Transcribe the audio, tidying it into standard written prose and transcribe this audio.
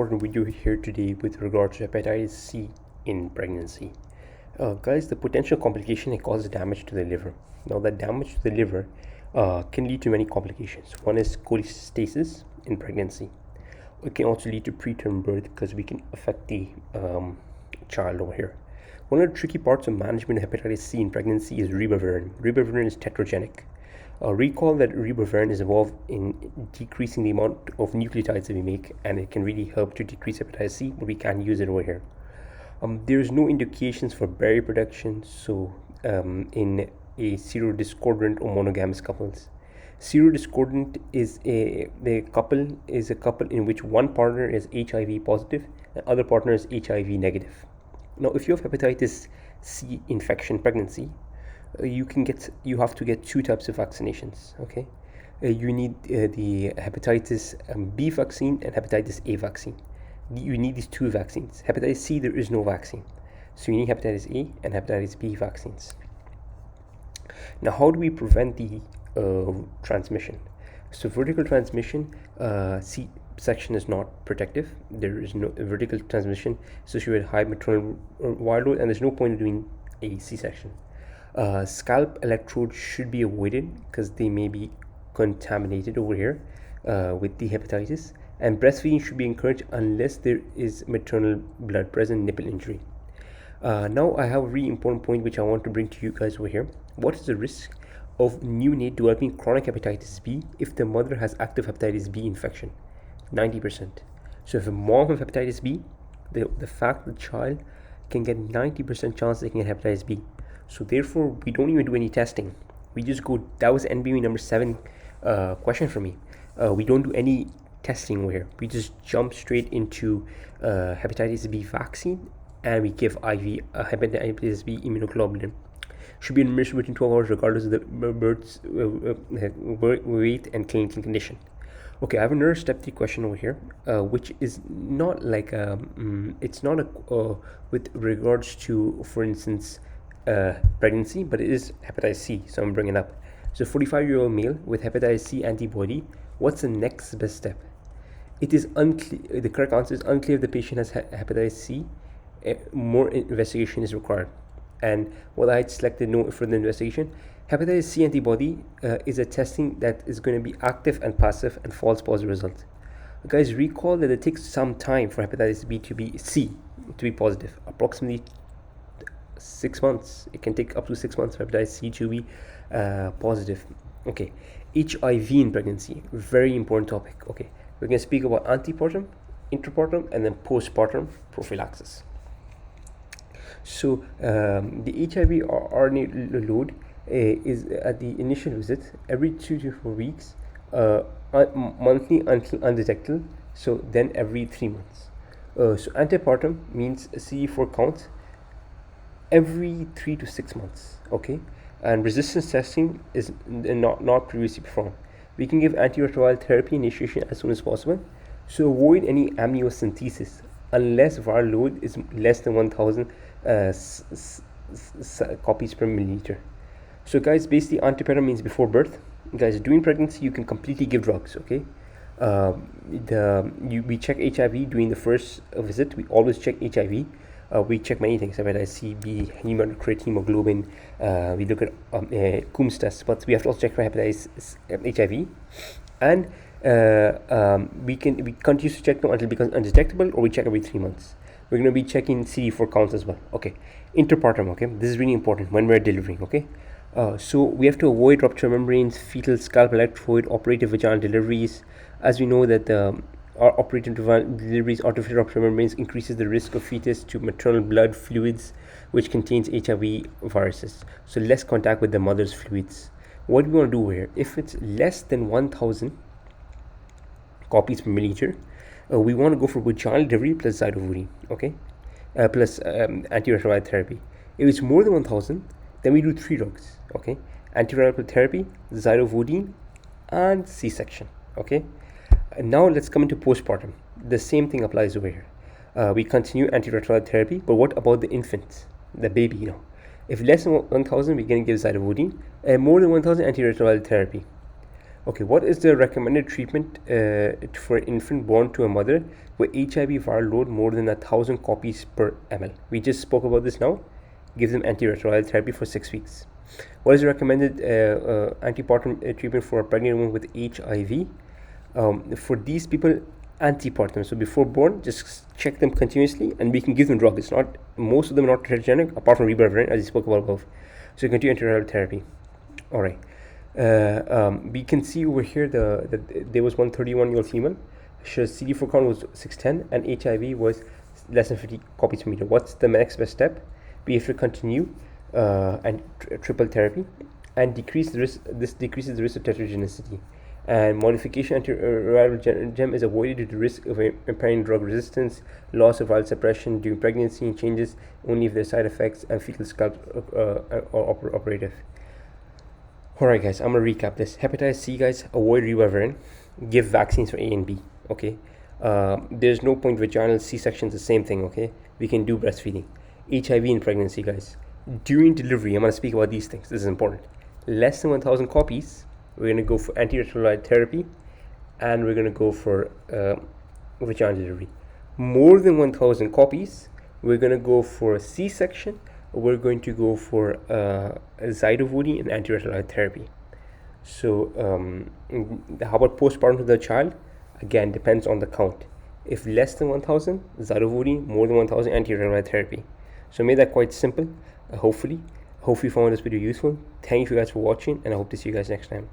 Important video here today with regards to hepatitis C in pregnancy. Guys, the potential complication it causes damage to the liver. Now, that damage to the liver can lead to many complications. One is cholestasis in pregnancy. It can also lead to preterm birth because we can affect the child over here. One of the tricky parts of management of hepatitis C in pregnancy is ribavirin. Ribavirin is tetragenic. Recall that ribavirin is involved in decreasing the amount of nucleotides that we make, and it can really help to decrease hepatitis C, but we can't use it over here. There is no indications for berry production, so in a serodiscordant or monogamous couples. Serodiscordant is a couple in which one partner is HIV positive and other partner is HIV negative. Now, if you have hepatitis C infection pregnancy, you have to get two types of vaccinations. Okay, you need the hepatitis B vaccine and hepatitis A vaccine. You need these two vaccines. Hepatitis C, there is no vaccine, so you need hepatitis A and hepatitis B vaccines. Now, how do we prevent the transmission? So vertical transmission, C-section is not protective. There is no vertical transmission associated with high maternal viral load, and there's no point in doing a C-section. Scalp electrodes should be avoided because they may be contaminated over here with the hepatitis, and breastfeeding should be encouraged unless there is maternal blood present, nipple injury. Now I have a really important point which I want to bring to you guys over here. What is the risk of neonate developing chronic hepatitis B if the mother has active hepatitis B infection? 90%. So if a mom has hepatitis B, the fact the child can get 90% chance they can get hepatitis B. So therefore, we don't even do any testing. We just go, that was NBV number 7 question for me. We don't do any testing over here. We just jump straight into hepatitis B vaccine, and we give IV hepatitis B immunoglobulin. Should be administered within 12 hours regardless of the bird's weight and clinical condition. Okay, I have another step 3 question over here, which is not like it's not with regards to, for instance, pregnancy, but it is hepatitis C, so I'm bringing it up. So 45-year-old male with hepatitis C antibody, what's the next best step? It is unclear. The correct answer is unclear if the patient has hepatitis C. More investigation is required. And what I selected no further investigation. Hepatitis C antibody is a testing that is going to be active and passive and false positive result. Guys, recall that it takes some time for hepatitis B to be positive, approximately 6 months. It can take up to 6 months for hepatitis C to be positive. Okay, HIV in pregnancy, very important topic. Okay, we're going to speak about antepartum, interpartum, and then postpartum prophylaxis. So the HIV RNA load is at the initial visit every 2 to 4 weeks, monthly until undetectable. So then every 3 months. So antepartum means CD4 count every 3 to 6 months. Okay, and resistance testing is not previously performed. We can give antiretroviral therapy initiation as soon as possible. So avoid any amniocentesis unless viral load is less than 1,000 copies per milliliter. So guys, basically antepartum means before birth. Guys, during pregnancy you can completely give drugs. Okay, we check HIV during the first visit. We always check HIV. We check many things, hepatitis C, B, hematocrit, hemoglobin. We look at Coombs test, but we have to also check for hepatitis HIV. And we continue to check now until it becomes undetectable, or we check every 3 months. We're going to be checking CD4 counts as well. Okay, interpartum. Okay, this is really important when we're delivering. Okay, so we have to avoid rupture membranes, fetal scalp electrode, operative vaginal deliveries. As we know that our operative deliveries, artificial rupture membranes increases the risk of fetus to maternal blood fluids, which contains HIV viruses. So less contact with the mother's fluids. What we want to do here, if it's less than 1,000 copies per milliliter, we want to go for vaginal delivery plus zydovoodine. Okay, plus antiretroviral therapy. If it's more than 1,000, then we do 3 drugs. Okay, antiretroviral therapy, zydovoodine, and C-section. Okay. And now let's come into postpartum. The same thing applies over here. We continue antiretroviral therapy, but what about the infant, the baby? If less than 1,000, we're going to give zydovoodine, and more than 1,000 antiretroviral therapy. Okay, what is the recommended treatment for an infant born to a mother with HIV viral load more than 1,000 copies per ml? We just spoke about this now. Give them antiretroviral therapy for 6 weeks. What is the recommended antepartum treatment for a pregnant woman with HIV? For these people, antepartum. So before born, just check them continuously, and we can give them drug. It's not, most of them are not teratogenic, apart from ribavirin, as I spoke about above. So you continue antiretroviral therapy. All right. We can see over here that there was one 31-year-old female. Her CD4 count was 610 and HIV was less than 50 copies per meter. What's the next best step? We have to continue and triple therapy and decrease the risk. This decreases the risk of tetragenicity. And modification antiretroviral gem is avoided due to risk of impairing drug resistance, loss of viral suppression during pregnancy, and changes only if there are side effects and fetal scalp are operative. Alright guys, I'm going to recap this. Hepatitis C, guys, avoid ribavirin. Give vaccines for A and B, okay? There's no point vaginal C-section is the same thing, okay? We can do breastfeeding. HIV in pregnancy, guys. During delivery, I'm going to speak about these things. This is important. Less than 1,000 copies, we're going to go for antiretroviral therapy, and we're going to go for vaginal delivery. More than 1,000 copies, we're going to go for a C-section. We're going to go for zidovudine and antiretroviral therapy. So how about postpartum to the child? Again, depends on the count. If less than 1,000, zidovudine, more than 1,000, antiretroviral therapy. So made that quite simple, hopefully. Hope you found this video useful. Thank you guys for watching, and I hope to see you guys next time.